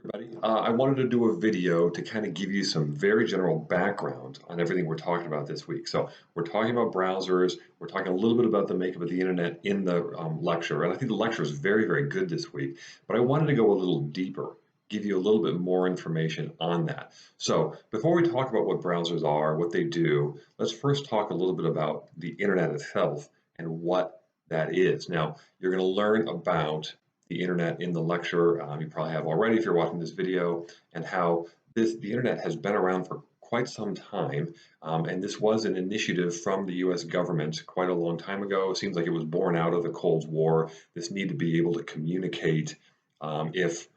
Everybody. I wanted to do a video to kind of give you some very general background on everything we're talking about this week. So we're talking about browsers. We're talking a little bit about the makeup of the internet in the lecture, and I think the lecture is very, very good this week. But I wanted to go a little deeper, give you a little bit more information on that. So before we talk about what browsers are, what they do, let's first talk a little bit about the internet itself and what that is. Now, you're going to learn about the internet in the lecture. You probably have already if you're watching this video, and how the internet has been around for quite some time. And this was an initiative from the US government quite a long time ago. It seems like it was born out of the Cold War. This need to be able to communicate if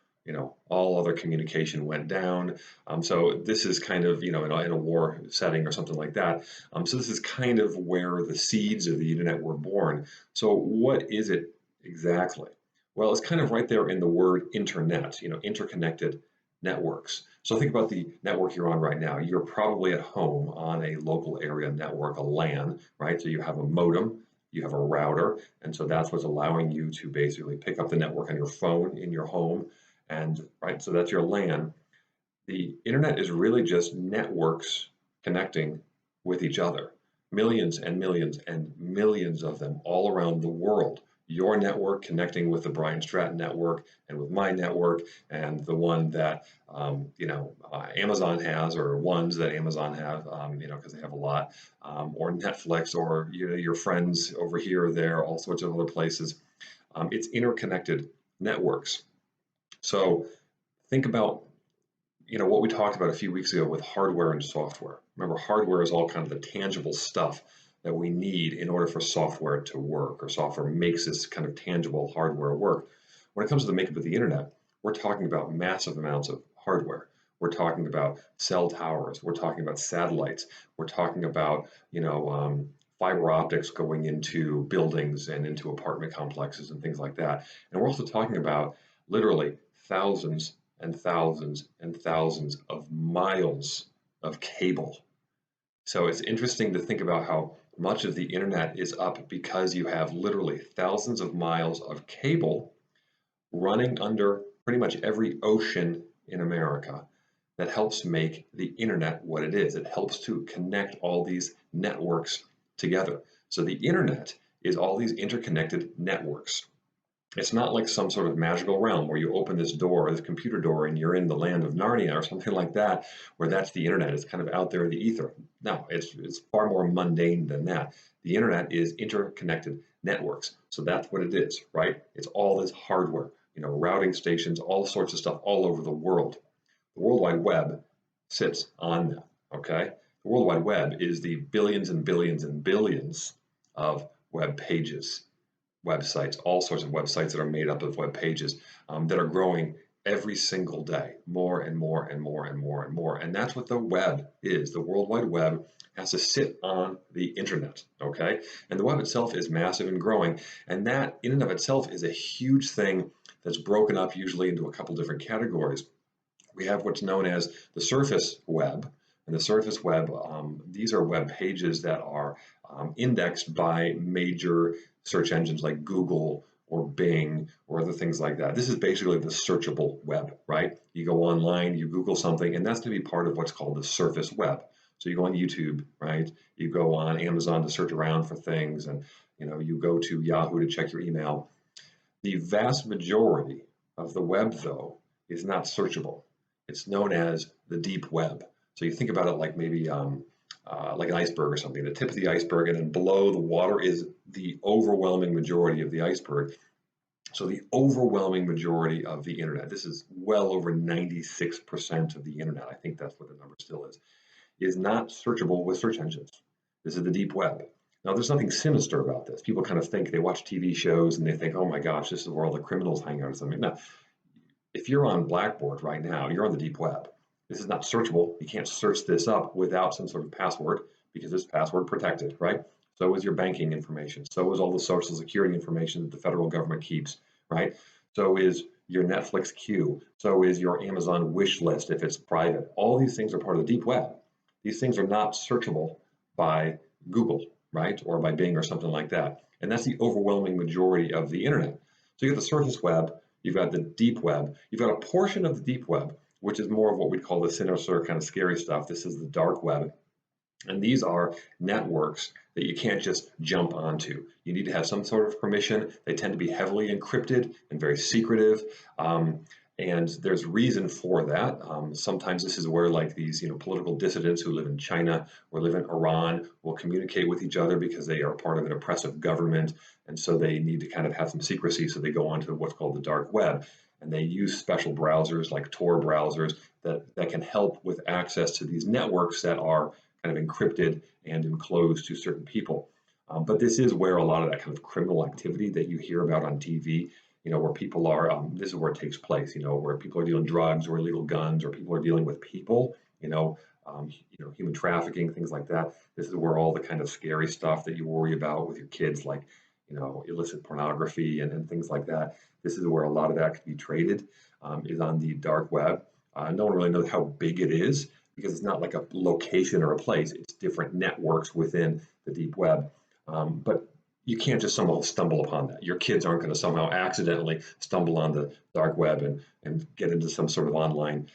all other communication went down. So this is kind of in a war setting or something like that. So this is kind of where the seeds of the internet were born. So what is it exactly? Well, it's kind of right there in the word internet, interconnected networks. So think about the network you're on right now. You're probably at home on a local area network, a LAN, right? So you have a modem, you have a router, and so that's what's allowing you to basically pick up the network on your phone in your home. And right, so that's your LAN. The internet is really just networks connecting with each other, millions and millions and millions of them all around the world. Your network connecting with the Brian Stratton network and with my network and the one that Amazon has, or ones that Amazon have, because they have a lot, or Netflix, or your friends over here or there, all sorts of other places. It's interconnected networks. So think about what we talked about a few weeks ago with hardware and software. Remember, hardware is all kind of the tangible stuff that we need in order for software to work, or software makes this kind of tangible hardware work. When it comes to the makeup of the internet, we're talking about massive amounts of hardware. We're talking about cell towers. We're talking about satellites. We're talking about, fiber optics going into buildings and into apartment complexes and things like that. And we're also talking about literally thousands and thousands and thousands of miles of cable. So it's interesting to think about how much of the internet is up because you have literally thousands of miles of cable running under pretty much every ocean in America that helps make the internet what it is. It helps to connect all these networks together. So the internet is all these interconnected networks. It's not like some sort of magical realm where you open this door, this computer door, and you're in the land of Narnia or something like that, where that's the internet. It's kind of out there in the ether. No, it's far more mundane than that. The internet is interconnected networks. So that's what it is, right? It's all this hardware, routing stations, all sorts of stuff all over the world. The World Wide Web sits on that, okay? The World Wide Web is the billions and billions and billions of web pages, websites, all sorts of websites that are made up of web pages that are growing every single day, more and more and more and more and more. And that's what the web is. The World Wide Web has to sit on the internet, okay? And the web itself is massive and growing. And that in and of itself is a huge thing that's broken up usually into a couple different categories. We have what's known as the surface web. And the surface web, these are web pages that are indexed by major search engines like Google or Bing or other things like that. This is basically the searchable web, right? You go online, you Google something, and that's going to be part of what's called the surface web. So you go on YouTube, right? You go on Amazon to search around for things, and you go to Yahoo to check your email. The vast majority of the web, though, is not searchable. It's known as the deep web. So you think about it like maybe like an iceberg or something, the tip of the iceberg, and then below the water is the overwhelming majority of the iceberg. So the overwhelming majority of the internet, this is well over 96% of the internet, I think that's what the number still is not searchable with search engines. This is the deep web. Now, there's nothing sinister about this. People kind of think, they watch TV shows and they think, oh my gosh, this is where all the criminals hang out or something. No, if you're on Blackboard right now, you're on the deep web. This is not searchable. You can't search this up without some sort of password because it's password protected, right? So is your banking information. So is all the social security information that the federal government keeps, right? So is your Netflix queue. So is your Amazon wish list if it's private. All these things are part of the deep web. These things are not searchable by Google, right? Or by Bing or something like that. And that's the overwhelming majority of the internet. So you get the surface web, you've got the deep web, you've got a portion of the deep web, which is more of what we'd call the sinister kind of scary stuff. This is the dark web. And these are networks that you can't just jump onto. You need to have some sort of permission. They tend to be heavily encrypted and very secretive. And there's reason for that. Sometimes this is where like these, political dissidents who live in China or live in Iran will communicate with each other because they are part of an oppressive government. And so they need to kind of have some secrecy. So they go onto what's called the dark web. And they use special browsers like Tor browsers that can help with access to these networks that are kind of encrypted and enclosed to certain people. But this is where a lot of that kind of criminal activity that you hear about on TV, where people are, this is where it takes place, where people are dealing drugs or illegal guns, or people are dealing with people, human trafficking, things like that. This is where all the kind of scary stuff that you worry about with your kids, like, illicit pornography and things like that. This is where a lot of that can be traded, is on the dark web. No one really knows how big it is because it's not like a location or a place. It's different networks within the deep web. But you can't just somehow stumble upon that. Your kids aren't going to somehow accidentally stumble on the dark web and get into some sort of online,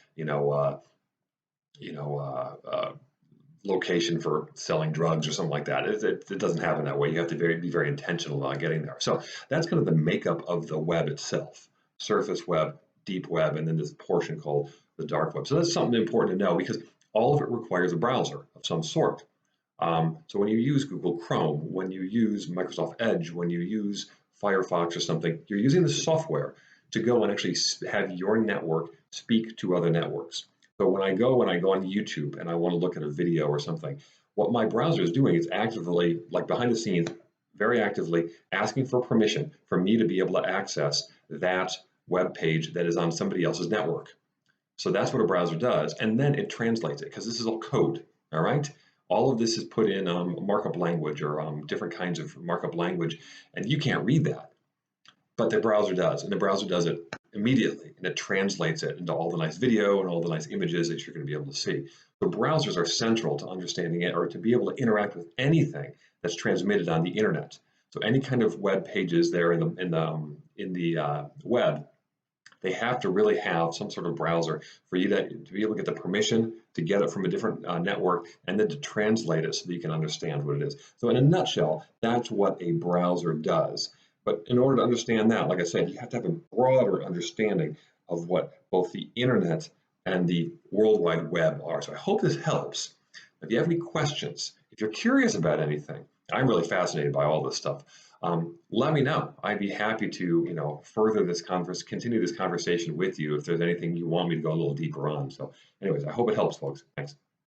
location for selling drugs or something like that. It doesn't happen that way. You have to be very intentional about getting there. So that's kind of the makeup of the web itself: surface web, deep web, and then this portion called the dark web. So that's something important to know because all of it requires a browser of some sort. So when you use Google Chrome, when you use Microsoft Edge, when you use Firefox or something, you're using the software to go and actually have your network speak to other networks. So when I go on YouTube and I want to look at a video or something, what my browser is doing is actively, like behind the scenes, very actively asking for permission for me to be able to access that web page that is on somebody else's network. So that's what a browser does, and then it translates it because this is all code. All right. All of this is put in markup language or different kinds of markup language, and you can't read that, but the browser does, and the browser does it immediately, and it translates it into all the nice video and all the nice images that you're going to be able to see. So browsers are central to understanding it, or to be able to interact with anything that's transmitted on the internet. So any kind of web pages there in the web, they have to really have some sort of browser for you to be able to get the permission to get it from a different network and then to translate it so that you can understand what it is. So in a nutshell, that's what a browser does. But in order to understand that, like I said, you have to have a broader understanding of what both the internet and the World Wide Web are. So I hope this helps. If you have any questions, if you're curious about anything, I'm really fascinated by all this stuff. Let me know. I'd be happy to, further this continue this conversation with you if there's anything you want me to go a little deeper on. So anyways, I hope it helps, folks. Thanks.